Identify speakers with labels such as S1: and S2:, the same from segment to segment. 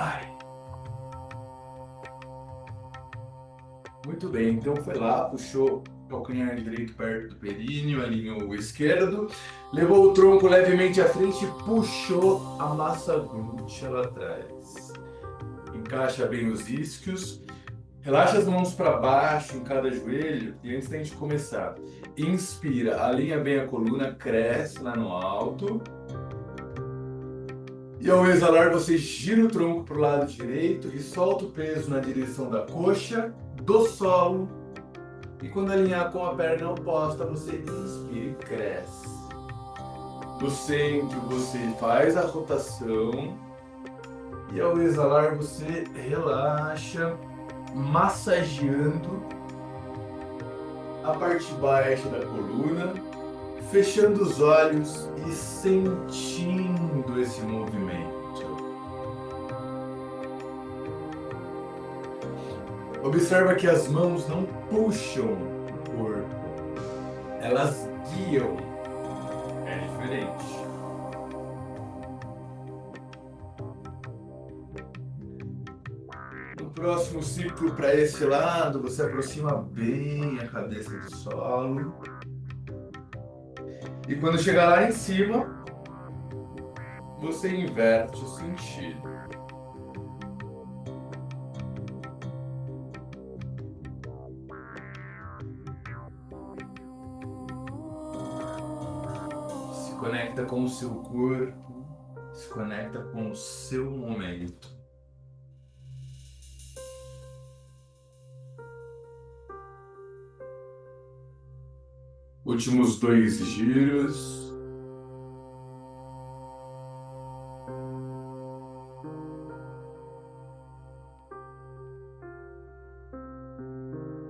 S1: Ai, muito bem, então foi lá, puxou o calcanhar direito perto do períneo, alinhou o esquerdo, levou o tronco levemente à frente e puxou a massa glútea lá atrás. Encaixa bem os isquios, relaxa as mãos para baixo em cada joelho e antes da gente começar, inspira, alinha bem a coluna, cresce lá no alto. E ao exalar, você gira o tronco para o lado direito e solta o peso na direção da coxa, do solo. E quando alinhar com a perna oposta, você inspira e cresce. No centro, você faz a rotação. E ao exalar, você relaxa, massageando a parte baixa da coluna, fechando os olhos e sentindo esse movimento. Observa que as mãos não puxam o corpo, elas guiam. É diferente. No próximo ciclo, para esse lado, você aproxima bem a cabeça do solo. E quando chegar lá em cima, você inverte o sentido. Se conecta com o seu corpo, se conecta com o seu momento. Últimos dois giros.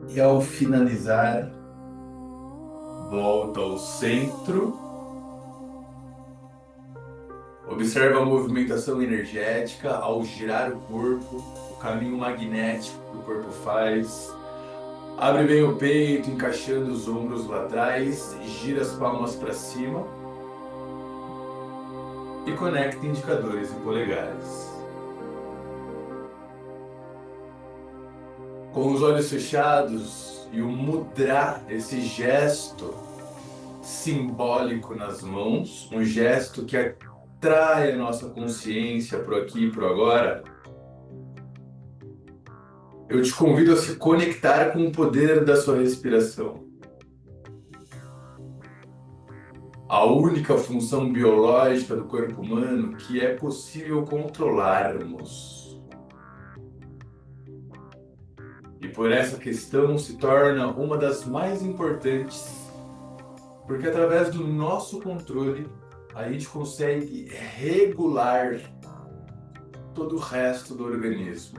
S1: E ao finalizar, volta ao centro. Observa a movimentação energética ao girar o corpo, o caminho magnético que o corpo faz. Abre bem o peito, encaixando os ombros lá atrás, gira as palmas para cima e conecta indicadores e polegares. Com os olhos fechados e o mudra, esse gesto simbólico nas mãos, um gesto que atrai a nossa consciência para o aqui e para o agora. Eu te convido a se conectar com o poder da sua respiração. A única função biológica do corpo humano que é possível controlarmos. E por essa questão se torna uma das mais importantes, porque através do nosso controle a gente consegue regular todo o resto do organismo.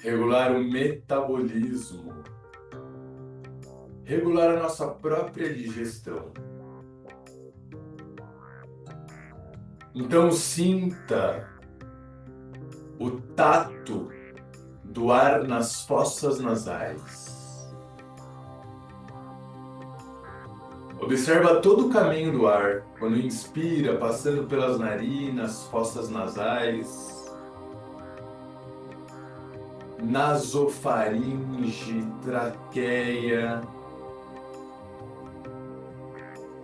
S1: Regular o metabolismo, regular a nossa própria digestão. Então sinta o tato do ar nas fossas nasais. Observa todo o caminho do ar, quando inspira, passando pelas narinas, fossas nasais, nasofaringe, traqueia,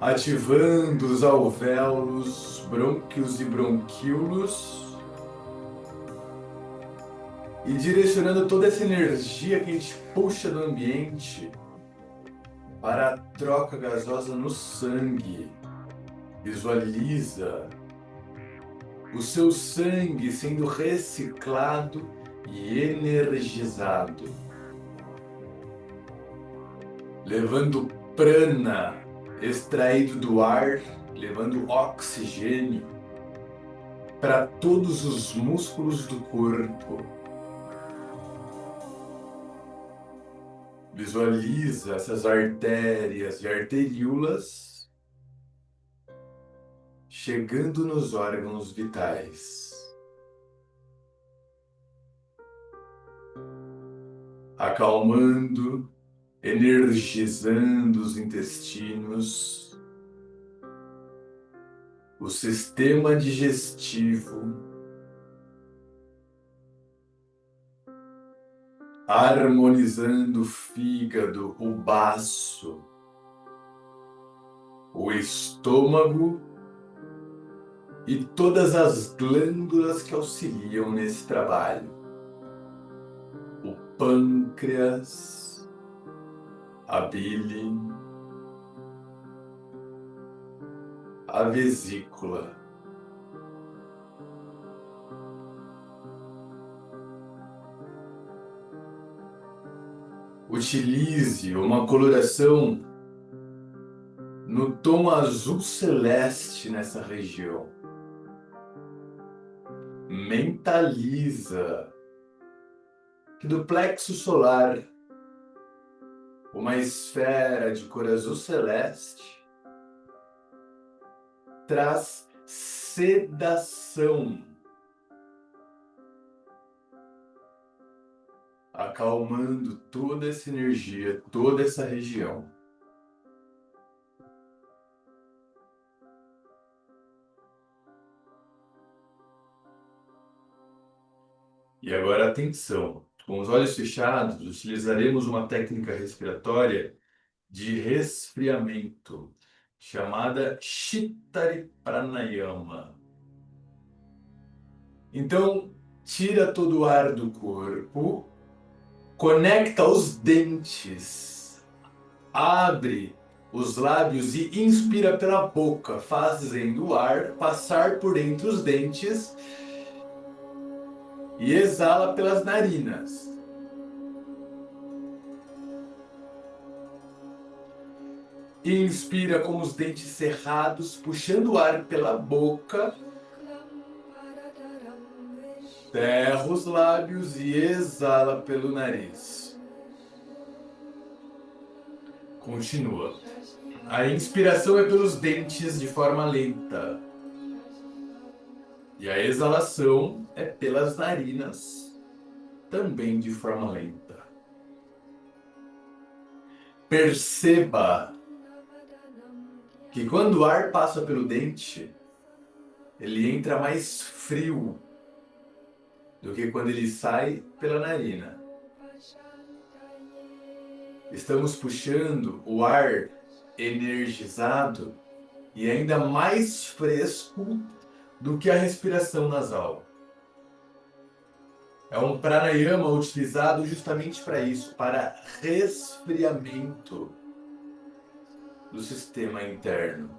S1: ativando os alvéolos, brônquios e bronquíolos e direcionando toda essa energia que a gente puxa do ambiente para a troca gasosa no sangue. Visualiza o seu sangue sendo reciclado e energizado, levando prana extraído do ar, levando oxigênio para todos os músculos do corpo. Visualiza essas artérias e arteríolas chegando nos órgãos vitais, acalmando, energizando os intestinos, o sistema digestivo, harmonizando o fígado, o baço, o estômago e todas as glândulas que auxiliam nesse trabalho. O pâncreas, a bile, a vesícula. Utilize uma coloração no tom azul celeste nessa região. Mentaliza que do plexo solar, uma esfera de cor azul celeste traz sedação, acalmando toda essa energia, toda essa região. E agora atenção, com os olhos fechados, utilizaremos uma técnica respiratória de resfriamento, chamada Shittari Pranayama. Então, tira todo o ar do corpo, conecta os dentes, abre os lábios e inspira pela boca, fazendo o ar passar por entre os dentes e exala pelas narinas. Inspira com os dentes cerrados, puxando o ar pela boca. Cerra os lábios e exala pelo nariz. Continua. A inspiração é pelos dentes de forma lenta. E a exalação é pelas narinas, também de forma lenta. Perceba que quando o ar passa pelo dente, ele entra mais frio do que quando ele sai pela narina. Estamos puxando o ar energizado e ainda mais fresco do que a respiração nasal. É um pranayama utilizado justamente para isso, para resfriamento do sistema interno.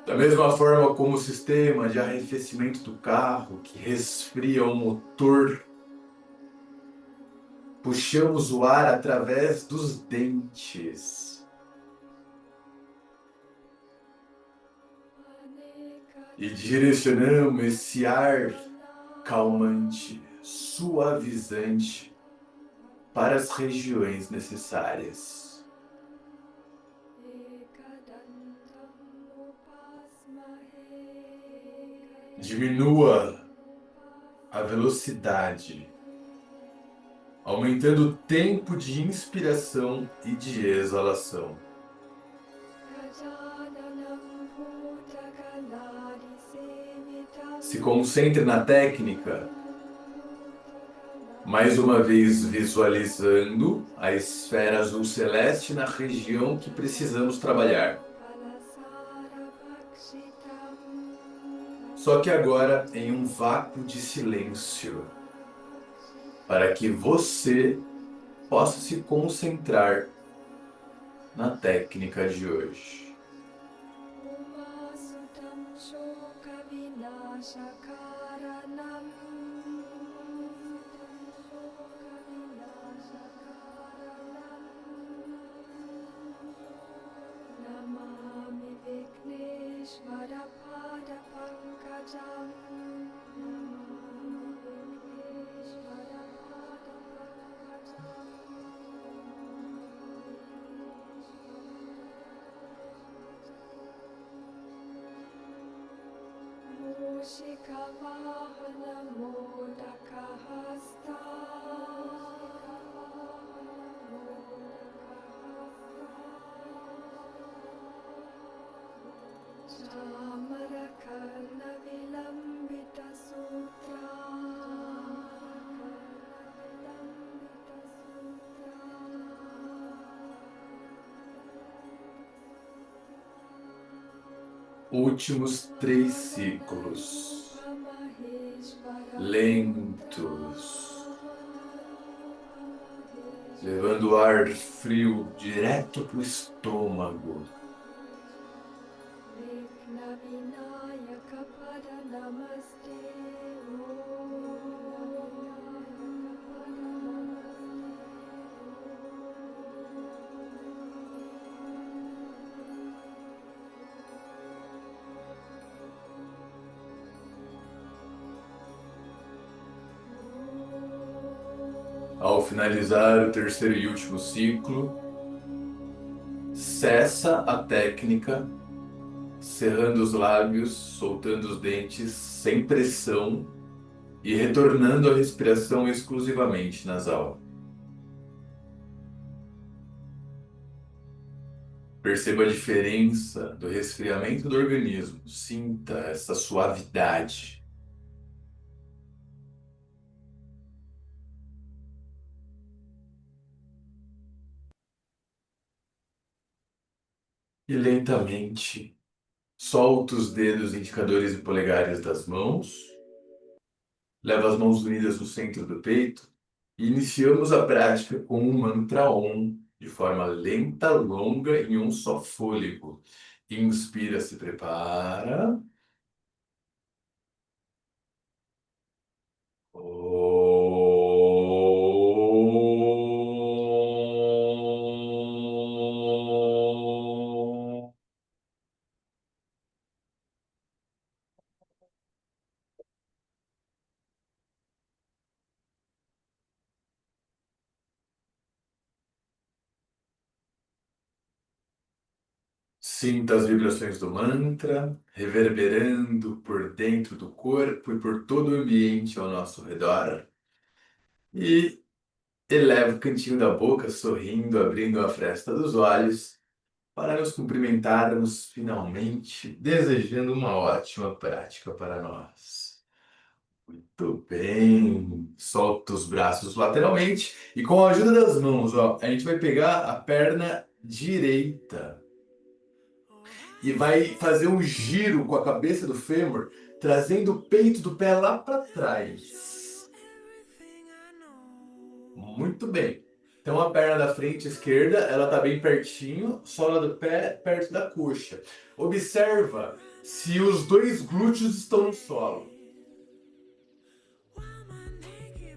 S1: Da mesma forma como o sistema de arrefecimento do carro, que resfria o motor, puxamos o ar através dos dentes. E direcionamos esse ar calmante, suavizante para as regiões necessárias. Diminua a velocidade, aumentando o tempo de inspiração e de exalação. Se concentre na técnica, mais uma vez visualizando a esfera azul celeste na região que precisamos trabalhar. Só que agora em um vácuo de silêncio, para que você possa se concentrar na técnica de hoje. Últimos 3 ciclos. Lentos. Levando o ar frio direto para o estômago. Ao finalizar o terceiro e último ciclo, cessa a técnica, cerrando os lábios, soltando os dentes sem pressão e retornando à respiração exclusivamente nasal. Perceba a diferença do resfriamento do organismo. Sinta essa suavidade. E lentamente, solta os dedos indicadores e polegares das mãos. Leva as mãos unidas no centro do peito. E iniciamos a prática com um mantra Om, de forma lenta, longa, em um só fôlego. Inspira, se prepara. Om. Sinta as vibrações do mantra reverberando por dentro do corpo e por todo o ambiente ao nosso redor. E eleva o cantinho da boca, sorrindo, abrindo a fresta dos olhos, para nos cumprimentarmos finalmente, desejando uma ótima prática para nós. Muito bem. Solta os braços lateralmente e com a ajuda das mãos, ó, a gente vai pegar a perna direita e vai fazer um giro com a cabeça do fêmur, trazendo o peito do pé lá para trás. Muito bem. Então a perna da frente esquerda, ela está bem pertinho, sola do pé perto da coxa. Observa se os dois glúteos estão no solo.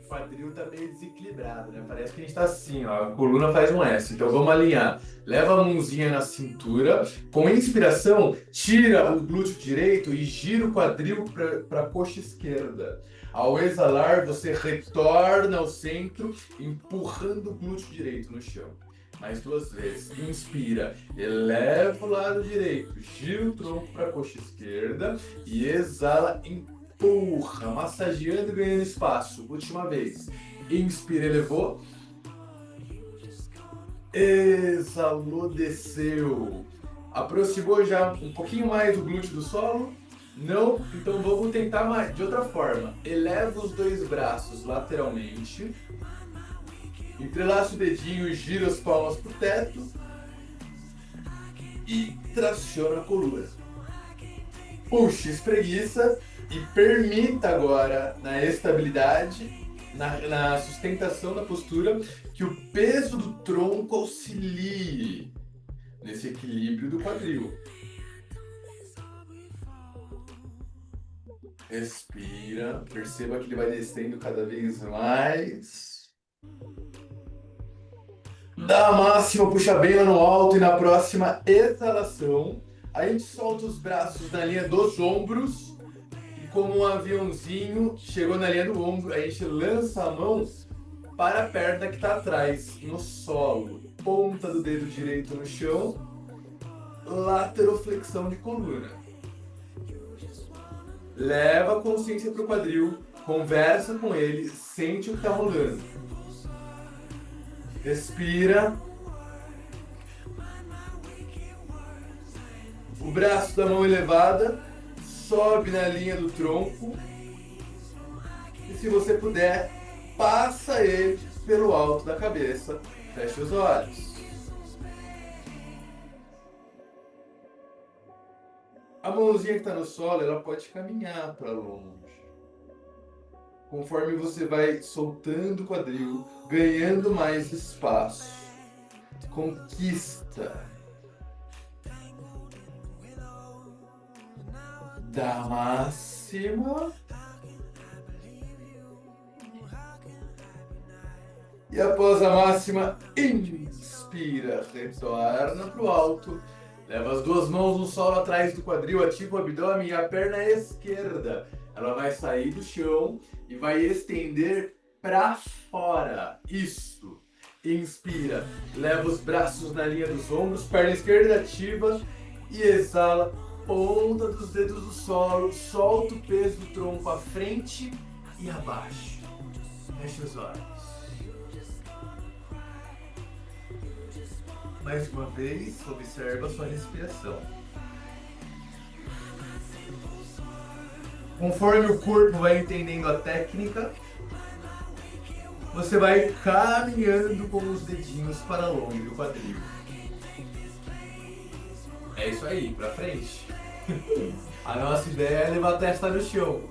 S1: O quadril está meio desequilibrado, né? Parece que a gente está assim, ó, a coluna faz um S. Então vamos alinhar. Leva a mãozinha na cintura. Com inspiração, tira o glúteo direito e gira o quadril para a coxa esquerda. Ao exalar, você retorna ao centro, empurrando o glúteo direito no chão. Mais 2 vezes. Inspira, eleva o lado direito, gira o tronco para a coxa esquerda e exala, empurra, massageando e ganhando espaço. Última vez. Inspira, elevou. Exalou, desceu. Aproximou já um pouquinho mais o glúteo do solo? Não? Então vamos tentar mais, de outra forma. Eleva os 2 braços lateralmente. Entrelaça o dedinho e gira as palmas para o teto. E traciona a coluna. Puxa, espreguiça e permita agora, na estabilidade, na sustentação da postura, que o peso do tronco auxilie nesse equilíbrio do quadril. Respira, perceba que ele vai descendo cada vez mais. Dá a máxima, puxa bem lá no alto e na próxima exalação, a gente solta os braços na linha dos ombros e como um aviãozinho chegou na linha do ombro, a gente lança a mão para a perna que está atrás, no solo. Ponta do dedo direito no chão, lateroflexão de coluna. Leva a consciência para o quadril, conversa com ele, sente o que está rolando. Respira. O braço da mão elevada sobe na linha do tronco. E se você puder, passa ele pelo alto da cabeça. Feche os olhos. A mãozinha que está no solo, ela pode caminhar para longe. Conforme você vai soltando o quadril, ganhando mais espaço. Conquista. Da máxima. E após a máxima, inspira, retorna para o alto. Leva as duas mãos no solo atrás do quadril, ativa o abdômen e a perna esquerda. Ela vai sair do chão e vai estender para fora. Isso. Inspira, leva os braços na linha dos ombros, perna esquerda ativa e exala. Ponta dos dedos do solo, solta o peso do tronco à frente e abaixo. Feche os olhos. Mais uma vez, observa a sua respiração. Conforme o corpo vai entendendo a técnica, você vai caminhando com os dedinhos para longe do quadril. É isso aí, pra frente. A nossa ideia é levar a testa no chão.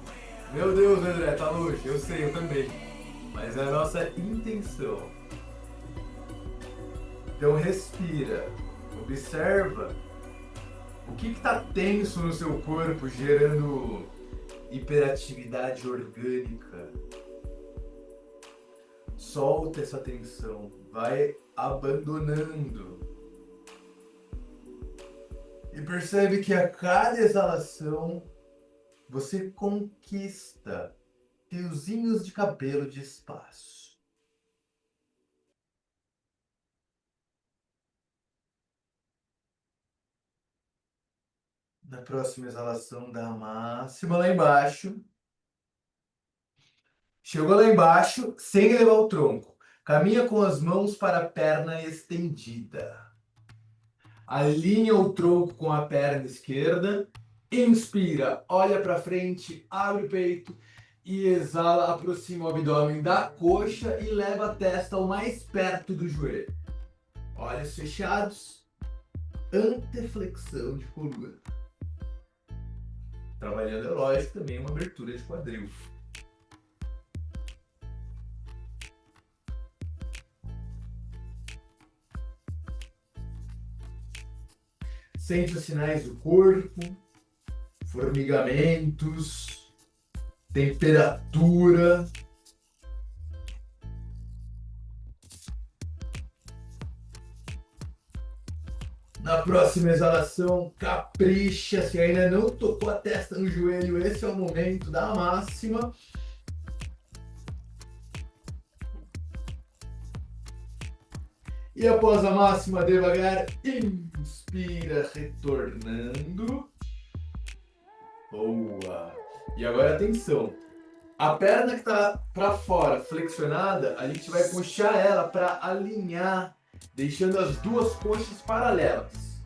S1: Meu Deus, André, tá longe. Eu sei, eu também. Mas é a nossa intenção. Então respira, observa o que está tenso no seu corpo, gerando hiperatividade orgânica. Solta essa tensão, vai abandonando. E percebe que a cada exalação você conquista fiozinhos de cabelo de espaço. Na próxima exalação, dá a máxima lá embaixo. Chegou lá embaixo, sem levar o tronco. Caminha com as mãos para a perna estendida. Alinha o tronco com a perna esquerda. Inspira, olha para frente, abre o peito. E exala, aproxima o abdômen da coxa e leva a testa o mais perto do joelho. Olhos fechados. Anteflexão de coluna. Trabalhando, é lógico, também uma abertura de quadril. Sente os sinais do corpo, formigamentos, temperatura. Na próxima exalação, capricha. Se ainda não tocou a testa no joelho, esse é o momento da máxima. E após a máxima, devagar, inspira, retornando. Boa! E agora atenção. A perna que está para fora, flexionada, a gente vai puxar ela para alinhar, deixando as duas coxas paralelas.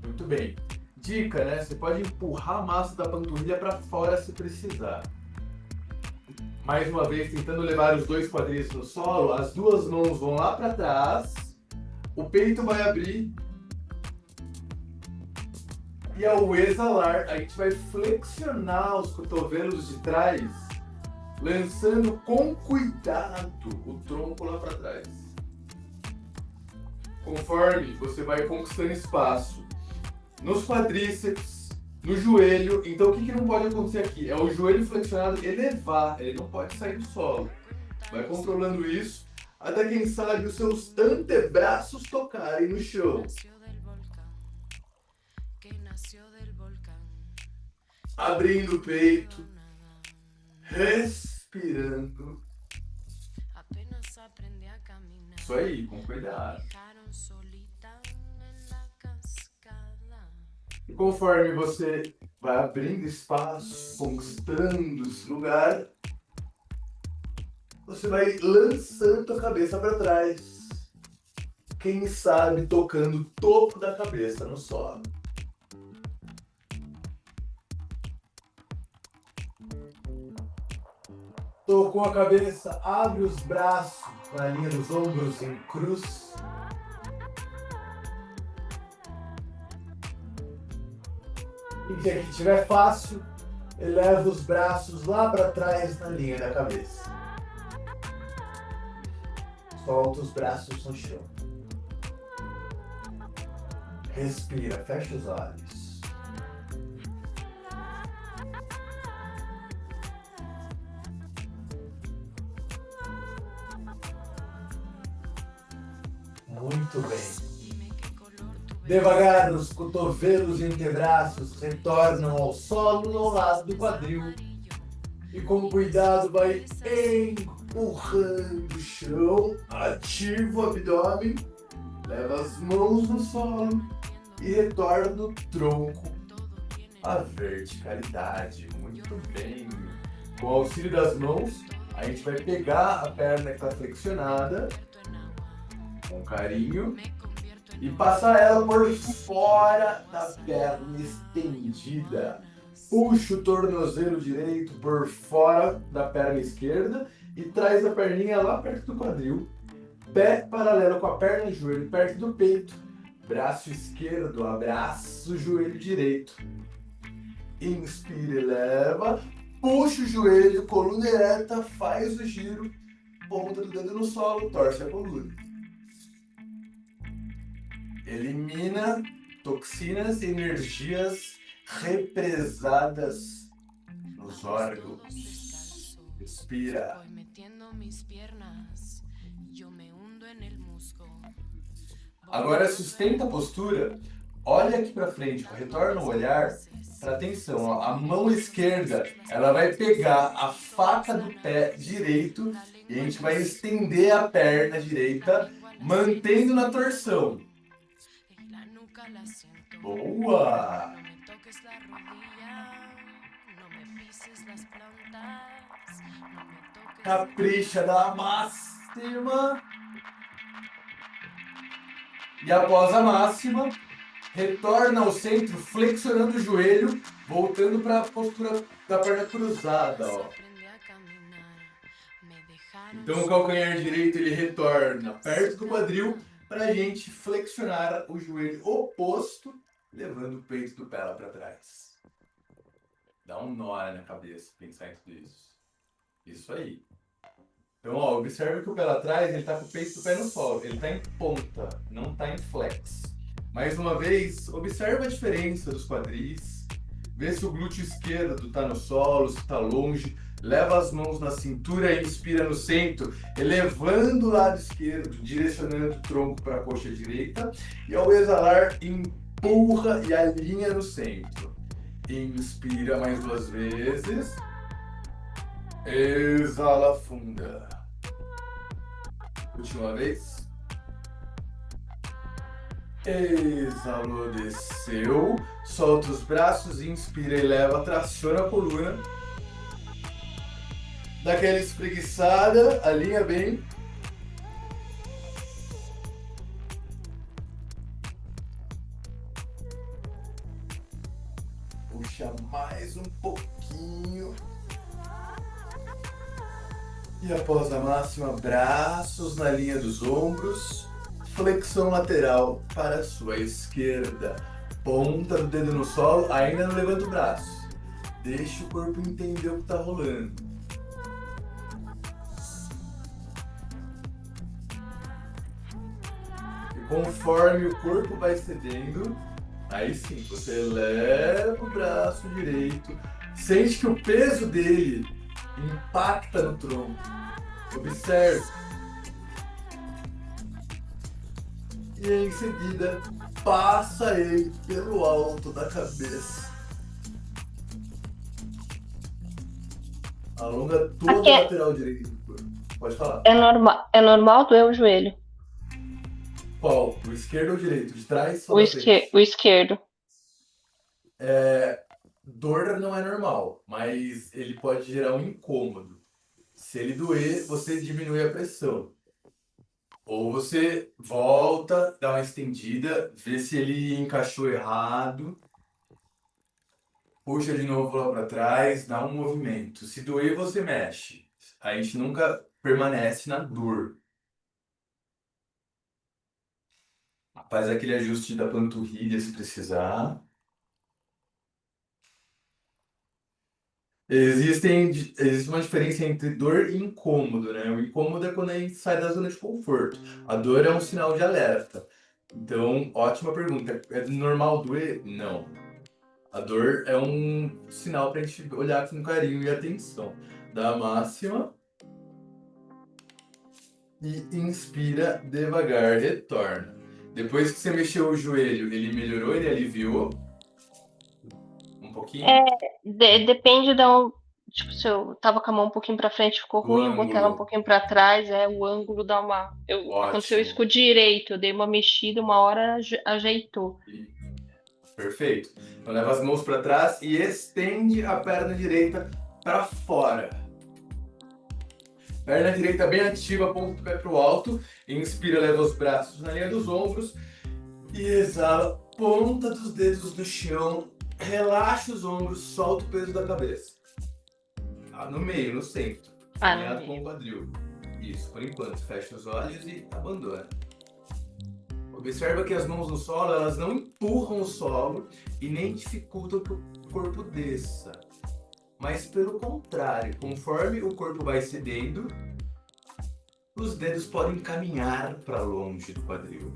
S1: Muito bem. Dica, né? Você pode empurrar a massa da panturrilha para fora se precisar. Mais uma vez, tentando levar os dois quadris no solo, as duas mãos vão lá para trás, o peito vai abrir e ao exalar, a gente vai flexionar os cotovelos de trás, lançando com cuidado o tronco lá para trás. Conforme você vai conquistando espaço nos quadríceps, no joelho, então o que não pode acontecer aqui? É o joelho flexionado elevar, ele não pode sair do solo. Vai controlando isso, até quem sabe os seus antebraços tocarem no chão. Abrindo o peito, respirando. Isso aí, com cuidado. E conforme você vai abrindo espaço, conquistando esse lugar, você vai lançando a cabeça para trás. Quem sabe tocando o topo da cabeça no solo. Tocou a cabeça, abre os braços na linha dos ombros em cruz. E se aqui estiver fácil, eleva os braços lá para trás na linha da cabeça. Solta os braços no chão. Respira, fecha os olhos. Muito bem. Devagar, os cotovelos e antebraços retornam ao solo ao lado do quadril. E com cuidado vai empurrando o chão, ativa o abdômen, leva as mãos no solo e retorna o tronco à verticalidade. Muito bem. Com o auxílio das mãos, a gente vai pegar a perna que está flexionada, com carinho, e passar ela por fora da perna estendida. Puxa o tornozelo direito por fora da perna esquerda e traz a perninha lá perto do quadril. Pé paralelo com a perna e joelho perto do peito. Braço esquerdo, abraça o joelho direito. Inspira, eleva. Puxa o joelho, coluna ereta, faz o giro. Ponta do dedo no solo, torce a coluna. Elimina toxinas e energias represadas nos órgãos. Respira. Agora sustenta a postura. Olha aqui para frente, retorna o olhar. Presta atenção, ó. A mão esquerda, ela vai pegar a faca do pé direito e a gente vai estender a perna direita, mantendo na torção. Boa! Capricha da máxima. E após a máxima, retorna ao centro, flexionando o joelho, voltando para a postura da perna cruzada, ó. Então o calcanhar direito ele retorna perto do quadril para a gente flexionar o joelho oposto, levando o peito do pé lá para trás. Dá um nó na cabeça pensar em tudo isso. Isso aí. Então, ó, observe que o pé lá atrás, ele tá com o peito do pé no solo. Ele tá em ponta, não tá em flex. Mais uma vez, observe a diferença dos quadris. Vê se o glúteo esquerdo tá no solo, se tá longe. Leva as mãos na cintura e inspira no centro, elevando o lado esquerdo, direcionando o tronco para a coxa direita. E ao exalar, empurra e alinha no centro. Inspira mais 2 vezes. Exala, funda. Última vez. Exalou, desceu. Solta os braços, inspira e leva, traciona a coluna. Dá aquela espreguiçada, alinha bem. Puxa mais um pouquinho. E após a máxima, braços na linha dos ombros. Flexão lateral para a sua esquerda. Ponta do dedo no solo, ainda não levanta o braço. Deixa o corpo entender o que está rolando. E conforme o corpo vai cedendo, aí sim, você eleva o braço direito. Sente que o peso dele impacta no tronco. Observe. E em seguida, passa ele pelo alto da cabeça. Alonga toda
S2: Aqui
S1: a lateral direita do corpo. Pode falar.
S2: é normal doer o joelho.
S1: Qual? O esquerdo ou o direito? De trás ou da
S2: O
S1: frente?
S2: esquerdo.
S1: Dor não é normal, mas ele pode gerar um incômodo. Se ele doer, você diminui a pressão. Ou você volta, dá uma estendida, vê se ele encaixou errado, puxa de novo lá para trás, dá um movimento. Se doer, você mexe. A gente nunca permanece na dor. Faz aquele ajuste da panturrilha se precisar. Existe uma diferença entre dor e incômodo, né? O incômodo é quando a gente sai da zona de conforto. A dor é um sinal de alerta. Então, ótima pergunta. É normal doer? Não. A dor é um sinal para a gente olhar com carinho e atenção. Dá a máxima e inspira devagar, retorna. Depois que você mexeu o joelho, ele melhorou, ele aliviou um
S2: É,
S1: pouquinho
S2: depende da. Tipo, se eu tava com a mão um pouquinho pra frente, ficou
S1: o
S2: ruim, eu botei ela um
S1: ângulo.
S2: pouquinho pra trás, o ângulo dá uma. Aconteceu isso
S1: Ótimo.
S2: com o direito, eu dei uma mexida, uma hora ajeitou.
S1: Perfeito. Então leva as mãos para trás e estende a perna direita para fora. Perna direita bem ativa, ponta do pé para o alto. Inspira, leva os braços na linha dos ombros. E exala, ponta dos dedos no chão. Relaxa os ombros, solta o peso da cabeça. Tá no meio, no centro.
S2: Ah, no
S1: Alinhado com
S2: meio.
S1: o quadril. Isso, por enquanto. Fecha os olhos e abandona. Observa que as mãos no solo, elas não empurram o solo e nem dificultam que o corpo desça. Mas pelo contrário, conforme o corpo vai cedendo, os dedos podem caminhar para longe do quadril,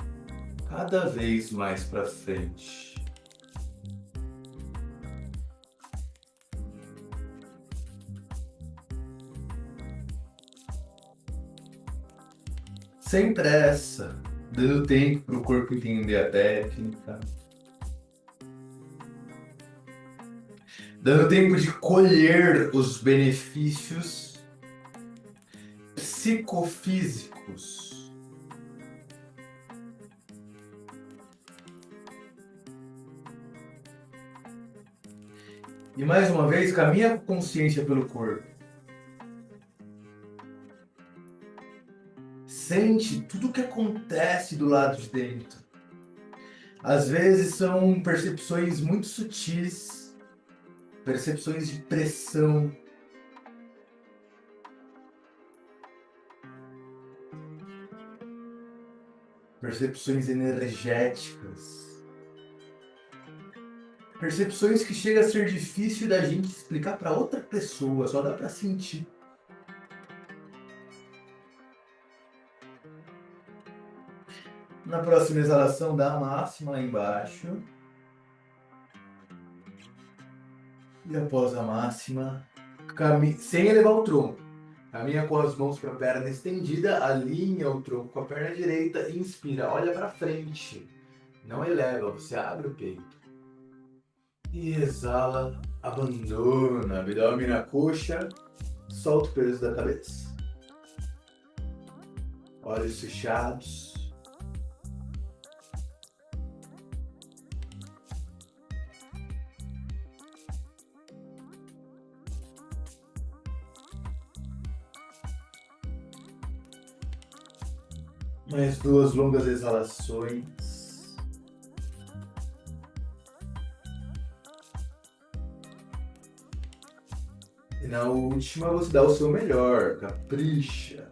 S1: cada vez mais para frente. Sem pressa, dando tempo para o corpo entender a técnica, dando tempo de colher os benefícios psicofísicos. E mais uma vez, caminha com consciência pelo corpo. Sente tudo o que acontece do lado de dentro. Às vezes são percepções muito sutis, percepções de pressão, percepções energéticas, percepções que chega a ser difícil da gente explicar para outra pessoa, só dá para sentir. Na próxima exalação, dá a máxima lá embaixo. E após a máxima, sem elevar o tronco. Caminha com as mãos para a perna estendida, alinha o tronco com a perna direita, inspira, olha para frente. Não eleva, você abre o peito. E exala, abandona, abdômen na coxa, solta o peso da cabeça. Olhos fechados. Mais duas longas exalações. E na última você dá o seu melhor, capricha.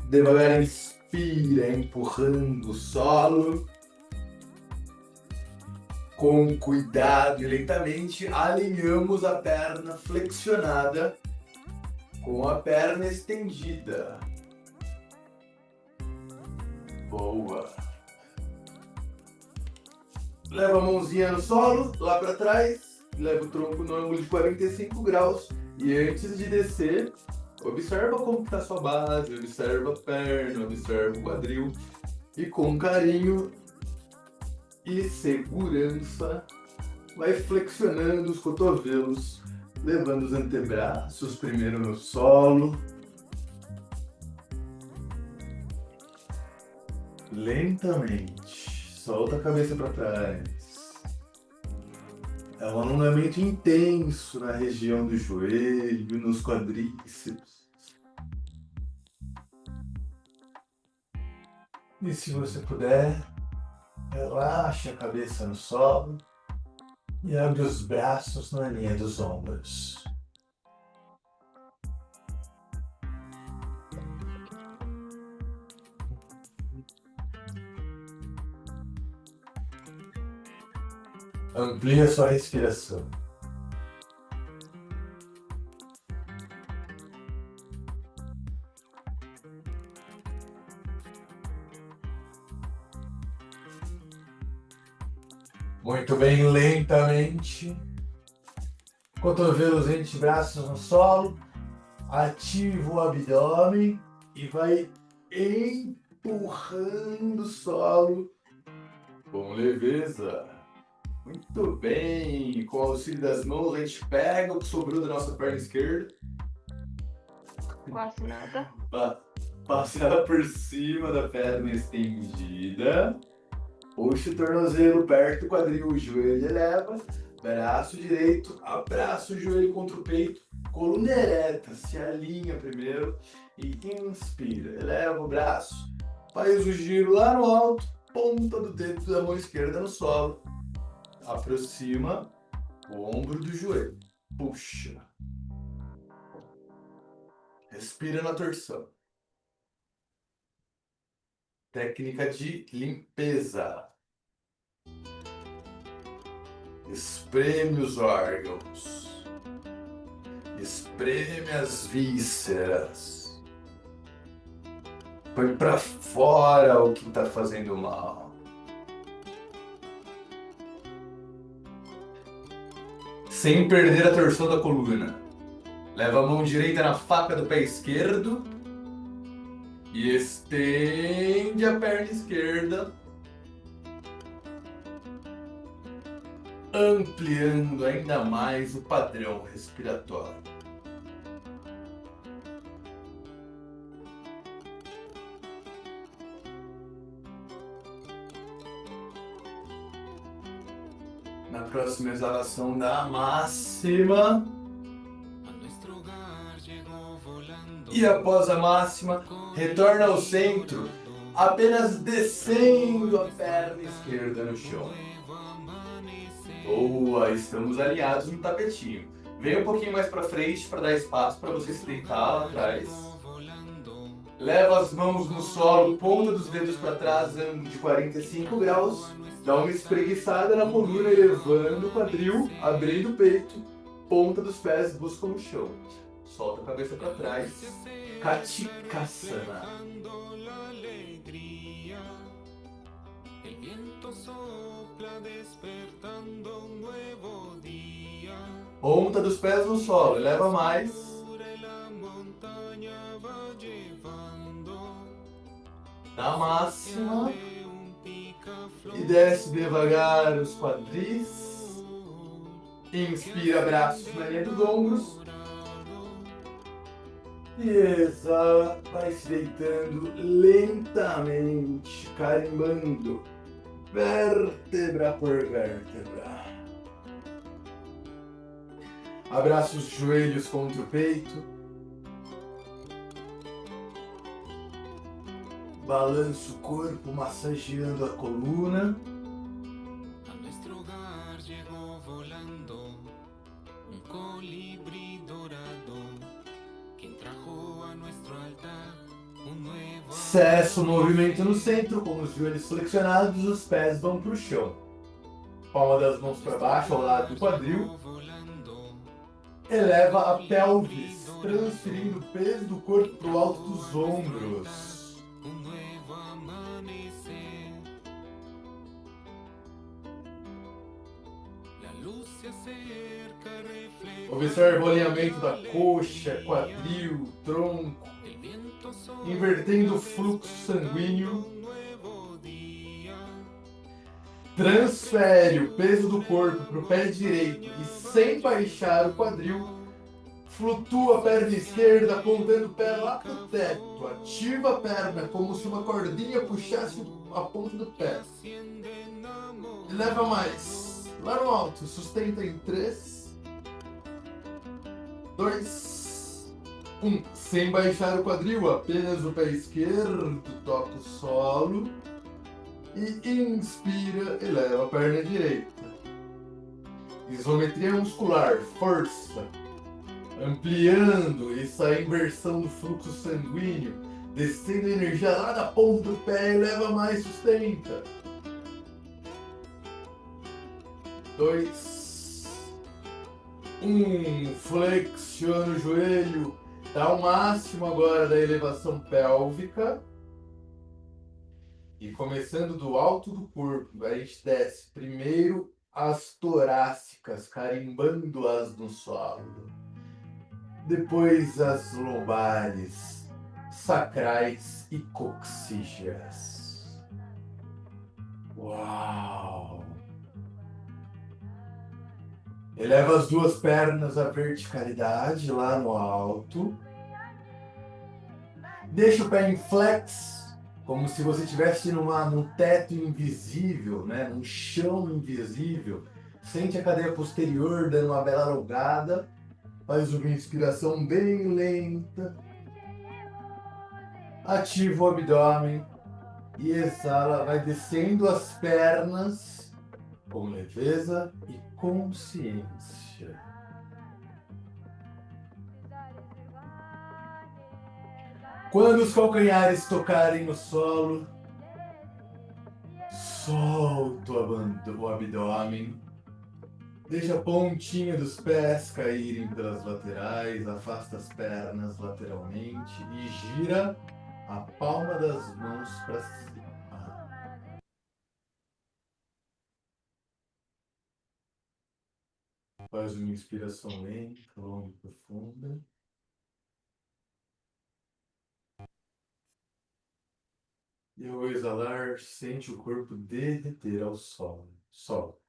S1: Devagar inspira, empurrando o solo. Com cuidado e lentamente alinhamos a perna flexionada com a perna estendida. Boa. Leva a mãozinha no solo, lá para trás. Leva o tronco no ângulo de 45 graus. E antes de descer, observa como está a sua base, observa a perna, observa o quadril. E com carinho e segurança, vai flexionando os cotovelos, levando os antebraços primeiro no solo. Lentamente, solta a cabeça para trás. É um alongamento intenso na região do joelho, nos quadríceps. E se você puder, relaxa a cabeça no solo e abre os braços na linha dos ombros. Amplia sua respiração. Muito bem, lentamente. Cotovelos, antebraços no solo. Ativa o abdômen e vai empurrando o solo com leveza. Muito bem. Com o auxílio das mãos, a gente pega o que sobrou da nossa perna esquerda.
S2: Quase nada.
S1: Passa ela por cima da perna estendida. Puxa o tornozelo perto do quadril, o joelho eleva. Braço direito, abraça o joelho contra o peito. Coluna ereta, se alinha primeiro e inspira. Eleva o braço, faz o giro lá no alto, ponta do dedo da mão esquerda no solo. Aproxima o ombro do joelho. Puxa. Respira na torção. Técnica de limpeza. Espreme os órgãos. Espreme as vísceras. Põe pra fora o que tá fazendo mal. Sem perder a torção da coluna. Leva a mão direita na faca do pé esquerdo. E estende a perna esquerda. Ampliando ainda mais o padrão respiratório. Na próxima exalação da máxima. E após a máxima, retorna ao centro, apenas descendo a perna esquerda no chão. Boa, estamos alinhados no tapetinho. Vem um pouquinho mais para frente para dar espaço para você se deitar lá atrás. Leva as mãos no solo, ponta dos dedos para trás, ângulo de 45 graus. Dá uma espreguiçada na coluna, elevando o quadril, abrindo o peito. Ponta dos pés busca o chão. Solta a cabeça para trás. Katikasana. Ponta dos pés no solo, eleva mais. Dá máxima. E desce devagar os quadris. Inspira, braços na linha dos ombros. E exala, vai se deitando lentamente, carimbando, vértebra por vértebra. Abraça os joelhos contra o peito. Balança o corpo, massageando a coluna. Cessa o movimento no centro, com os joelhos flexionados, os pés vão para o chão. Palma das mãos para baixo, ao lado do quadril. Eleva a pelvis, transferindo o peso do corpo para o alto dos ombros. Observe o alinhamento da coxa, quadril, tronco, invertendo o fluxo sanguíneo. Transfere o peso do corpo para o pé direito e, sem baixar o quadril, flutua a perna esquerda, apontando o pé lá para o teto. Ativa a perna como se uma cordinha puxasse a ponta do pé. Eleva mais. Lá no alto, sustenta em 3, 2, 1. Sem baixar o quadril, apenas o pé esquerdo toca o solo. E inspira, eleva a perna direita. Isometria muscular, força. Ampliando essa inversão do fluxo sanguíneo. Descendo a energia lá da ponta do pé, eleva mais, sustenta. 2, 1. Flexiona o joelho. Dá o máximo agora da elevação pélvica. E começando do alto do corpo, a gente desce primeiro as torácicas, carimbando-as no solo. Depois as lombares, sacrais e coxígeas. Uau! Eleva as duas pernas à verticalidade lá no alto. Deixa o pé em flex, como se você estivesse num teto invisível, né? Num chão invisível. Sente a cadeia posterior dando uma bela alongada. Faz uma inspiração bem lenta. Ativa o abdômen. E exala, vai descendo as pernas com leveza e consciência. Quando os calcanhares tocarem no solo, solta o abdômen. Deixa a pontinha dos pés caírem pelas laterais, afasta as pernas lateralmente e gira a palma das mãos para cima. Faz uma inspiração lenta, longa e profunda. E ao exalar, sente o corpo derreter ao sol. Sol.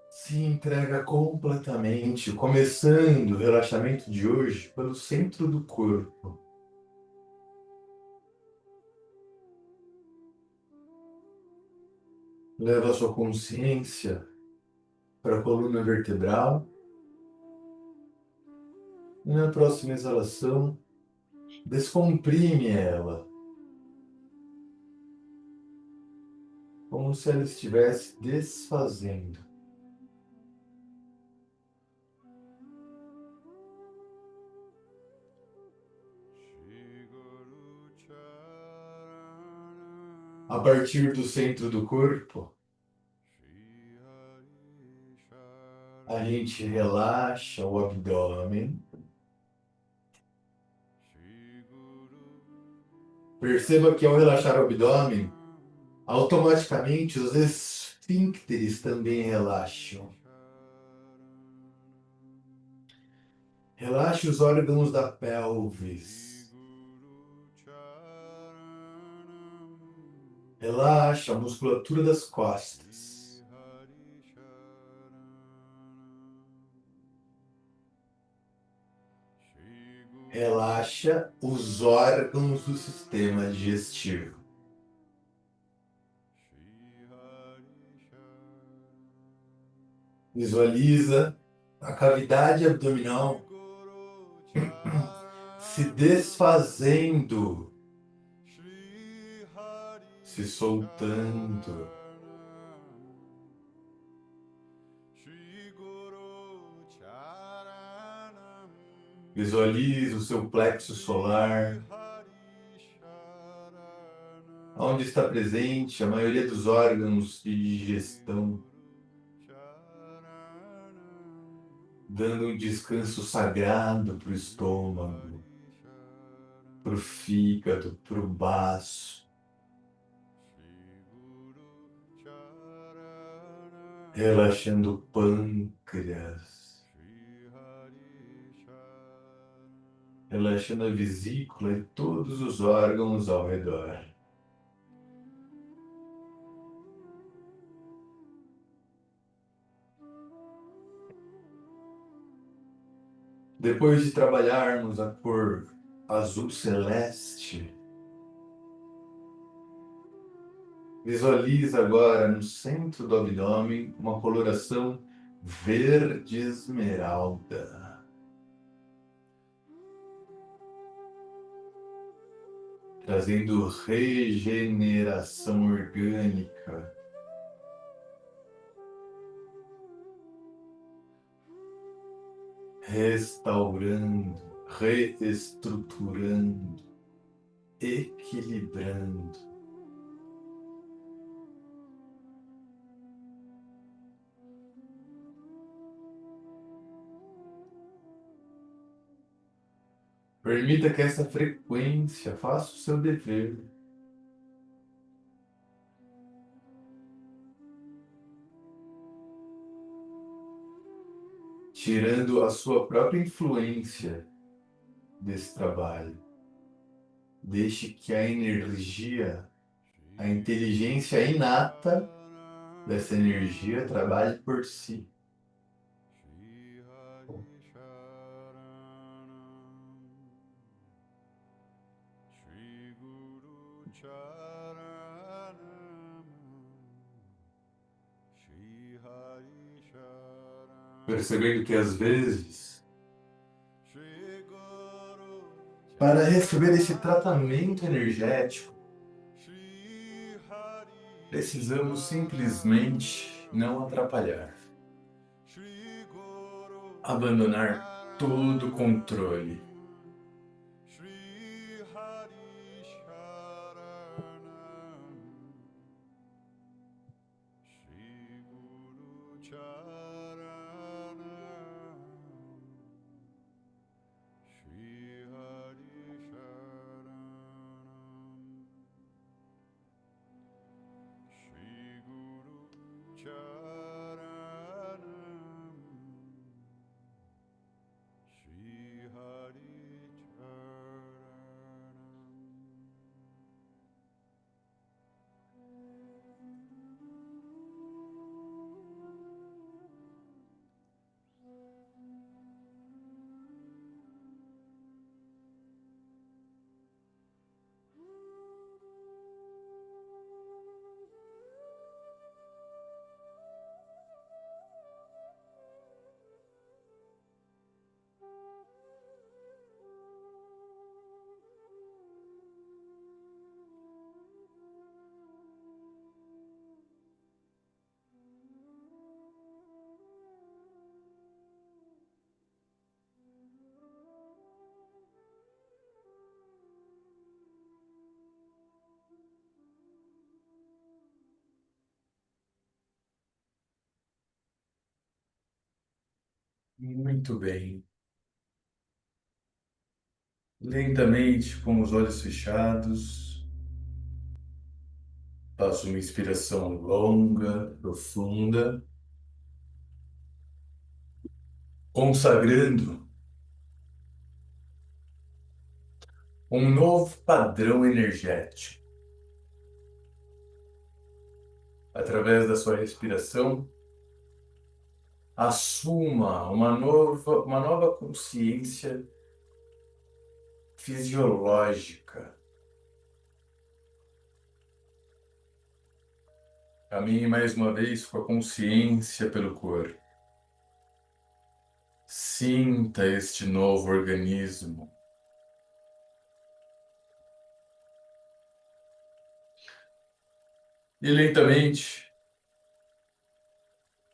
S1: Se entrega completamente, começando o relaxamento de hoje pelo centro do corpo. Leva a sua consciência para a coluna vertebral. E na próxima exalação, descomprime ela, como se ela estivesse desfazendo. A partir do centro do corpo, a gente relaxa o abdômen. Perceba que ao relaxar o abdômen, automaticamente os esfíncteres também relaxam. Relaxe os órgãos da pelvis. Relaxa a musculatura das costas. Relaxa os órgãos do sistema digestivo. Visualiza a cavidade abdominal se desfazendo, se soltando. Visualize o seu plexo solar, onde está presente a maioria dos órgãos de digestão, dando um descanso sagrado para o estômago, para o fígado, para o baço. Relaxando o pâncreas, relaxando a vesícula e todos os órgãos ao redor. Depois de trabalharmos a cor azul celeste, visualiza agora no centro do abdômen uma coloração verde esmeralda. Trazendo regeneração orgânica. Restaurando reestruturando, equilibrando. Permita que essa frequência faça o seu dever, tirando a sua própria influência desse trabalho. Deixe que a energia, a inteligência inata dessa energia trabalhe por si. Percebendo que às vezes, para receber esse tratamento energético, precisamos simplesmente não atrapalhar, abandonar todo o controle. Muito bem. Lentamente, com os olhos fechados, faço uma inspiração longa, profunda, consagrando um novo padrão energético. Através da sua respiração, assuma uma nova consciência fisiológica. Caminhe mais uma vez com a consciência pelo corpo. Sinta este novo organismo. E lentamente,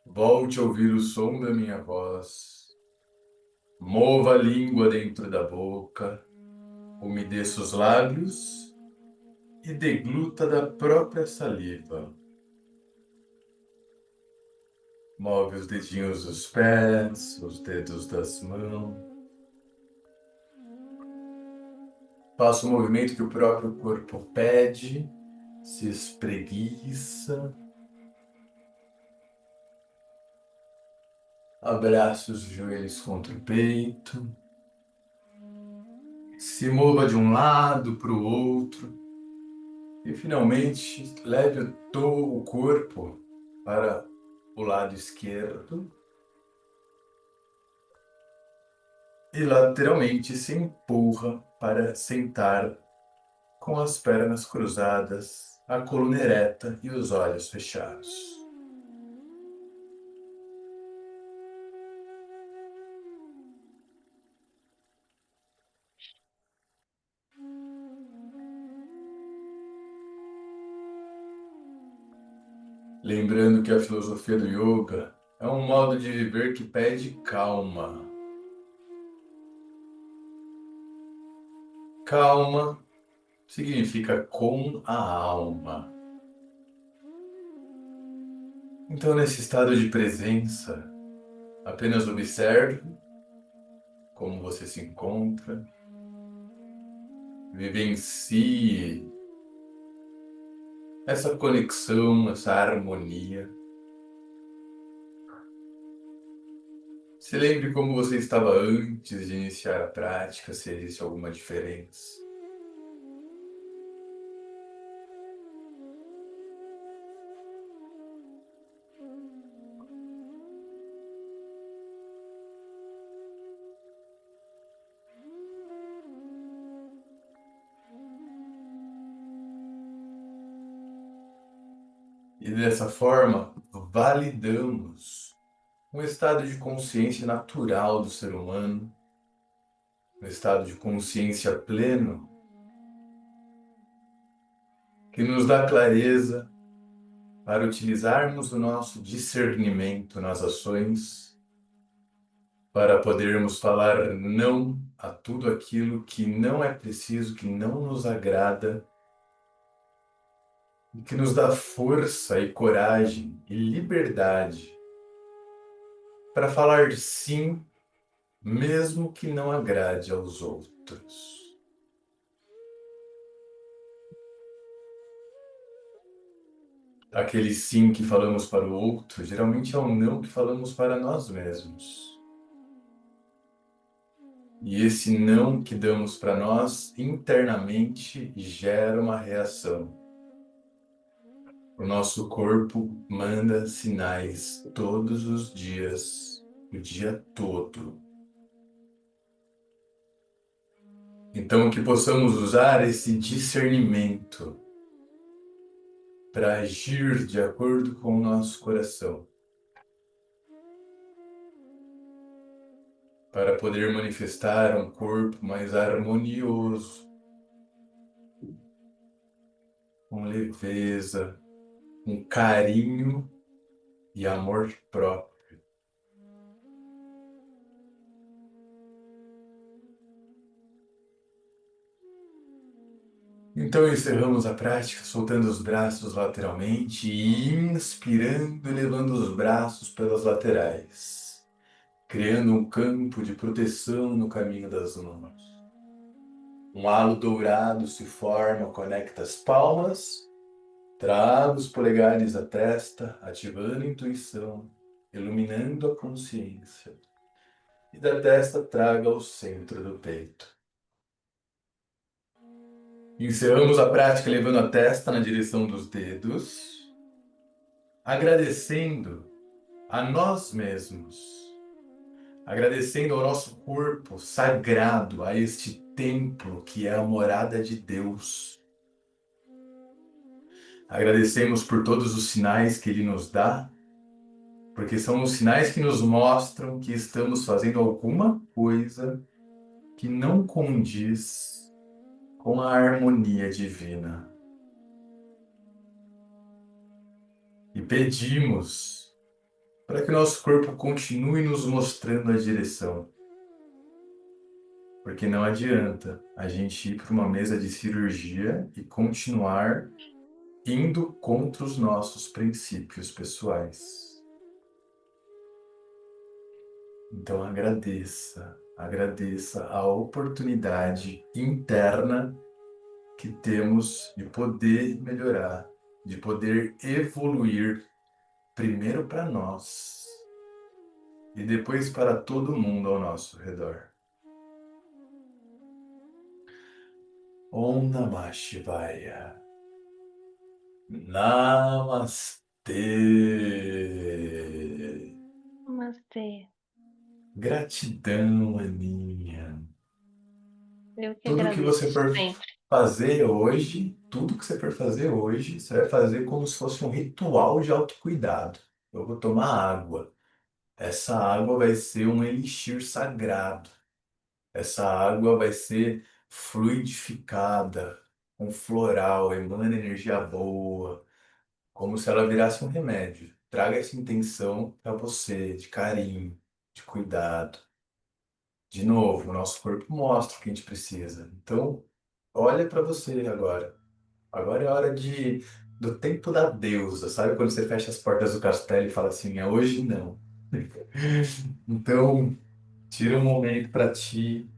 S1: volte a ouvir o som da minha voz. Mova a língua dentro da boca, umedeça os lábios e degluta da própria saliva. Move os dedinhos dos pés, os dedos das mãos. Faça o movimento que o próprio corpo pede, se espreguiça. Abrace os joelhos contra o peito. Se mova de um lado para o outro. E finalmente leve o corpo para o lado esquerdo. E lateralmente se empurra para sentar com as pernas cruzadas, a coluna ereta e os olhos fechados. Lembrando que a filosofia do yoga é um modo de viver que pede calma. calma significa com a alma. Então, nesse estado de presença, apenas observe como você se encontra, vivencie essa conexão, essa harmonia. Se lembre como você estava antes de iniciar a prática, se existe alguma diferença. E dessa forma, validamos um estado de consciência natural do ser humano, um estado de consciência pleno, que nos dá clareza para utilizarmos o nosso discernimento nas ações, para podermos falar não a tudo aquilo que não é preciso, que não nos agrada, e que nos dá força e coragem e liberdade para falar sim, mesmo que não agrade aos outros. Aquele sim que falamos para o outro, geralmente é um não que falamos para nós mesmos. E esse não que damos para nós internamente gera uma reação. O nosso corpo manda sinais todos os dias, o dia todo. Então, que possamos usar esse discernimento para agir de acordo com o nosso coração, para poder manifestar um corpo mais harmonioso, com leveza, com carinho e amor próprio. Então encerramos a prática soltando os braços lateralmente e inspirando e levando os braços pelas laterais, criando um campo de proteção no caminho das mãos. Um halo dourado se forma, conecta as palmas, traga os polegares à testa, ativando a intuição, iluminando a consciência. E da testa traga ao centro do peito. Encerramos a prática levando a testa na direção dos dedos, agradecendo a nós mesmos, agradecendo ao nosso corpo sagrado, a este templo que é a morada de Deus. Agradecemos por todos os sinais que Ele nos dá, porque são os sinais que nos mostram que estamos fazendo alguma coisa que não condiz com a harmonia divina. E pedimos para que nosso corpo continue nos mostrando a direção. Porque não adianta a gente ir para uma mesa de cirurgia e continuar indo contra os nossos princípios pessoais. Então agradeça a oportunidade interna que temos de poder melhorar, de poder evoluir, primeiro para nós e depois para todo mundo ao nosso redor. Om Namah Shivaya. Namastê.
S2: Namastê.
S1: Gratidão, Aninha.
S2: Eu que
S1: Tudo que
S2: agradeço
S1: você for
S2: sempre.
S1: fazer hoje, tudo que você for fazer hoje, você vai fazer como se fosse um ritual de autocuidado. Eu vou tomar água. Essa água vai ser um elixir sagrado. Essa água vai ser fluidificada, com floral, emana energia boa, como se ela virasse um remédio. Traga essa intenção para você, de carinho, de cuidado. De novo, o nosso corpo mostra o que a gente precisa. Então, olha para você agora. Agora é hora do tempo da deusa, sabe? Quando você fecha as portas do castelo e fala assim, é hoje não. Então, tira um momento para ti,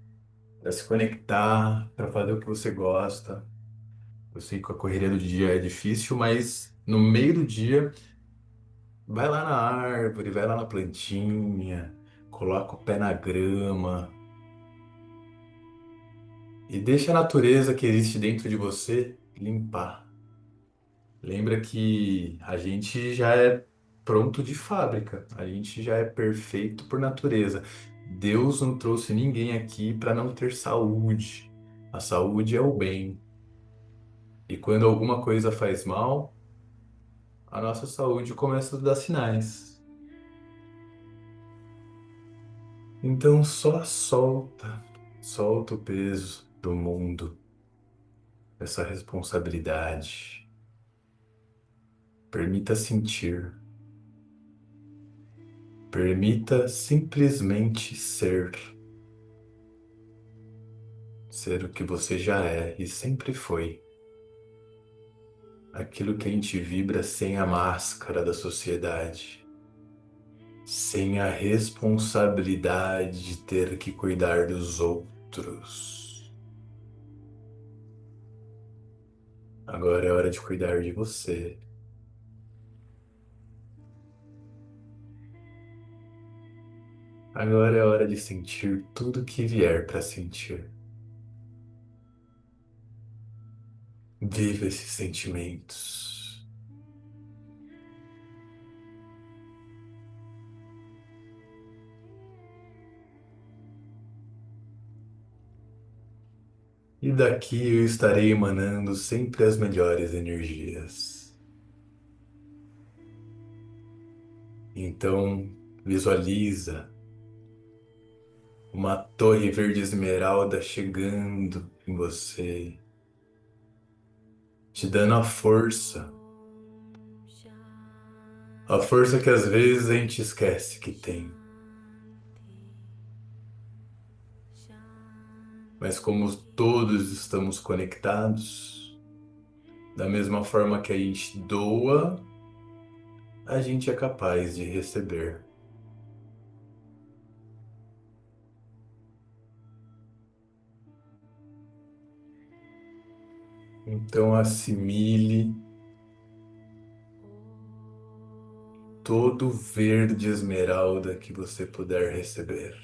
S1: para se conectar, para fazer o que você gosta. Eu sei que a correria do dia é difícil, mas no meio do dia, vai lá na árvore, vai lá na plantinha, coloca o pé na grama e deixa a natureza que existe dentro de você limpar. Lembra que a gente já é pronto de fábrica, a gente já é perfeito por natureza. Deus não trouxe ninguém aqui para não ter saúde. A saúde é o bem. E quando alguma coisa faz mal, a nossa saúde começa a dar sinais. Então só solta o peso do mundo, essa responsabilidade. Permita sentir, permita simplesmente ser. Ser o que você já é e sempre foi. Aquilo que a gente vibra sem a máscara da sociedade, sem a responsabilidade de ter que cuidar dos outros. Agora é hora de cuidar de você. Agora é hora de sentir tudo que vier para sentir. Viva esses sentimentos. E daqui eu estarei emanando sempre as melhores energias. Então, visualiza uma torre verde esmeralda chegando em você, te dando a força que às vezes a gente esquece que tem. Mas como todos estamos conectados, da mesma forma que a gente doa, a gente é capaz de receber. Então assimile todo o verde esmeralda que você puder receber.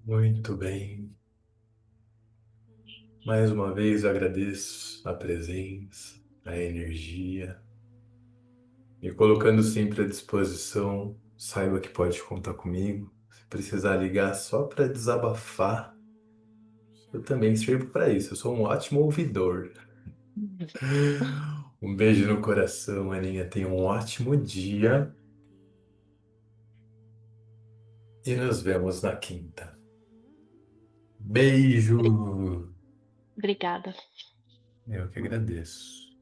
S1: Muito bem. Mais uma vez agradeço a presença, a energia e colocando sempre à disposição, saiba que pode contar comigo. Se precisar ligar só para desabafar, eu também sirvo para isso. Eu sou um ótimo ouvidor. Um beijo no coração, Aninha. Tenha um ótimo dia e nos vemos na quinta. Beijo!
S2: Obrigada.
S1: Eu que agradeço.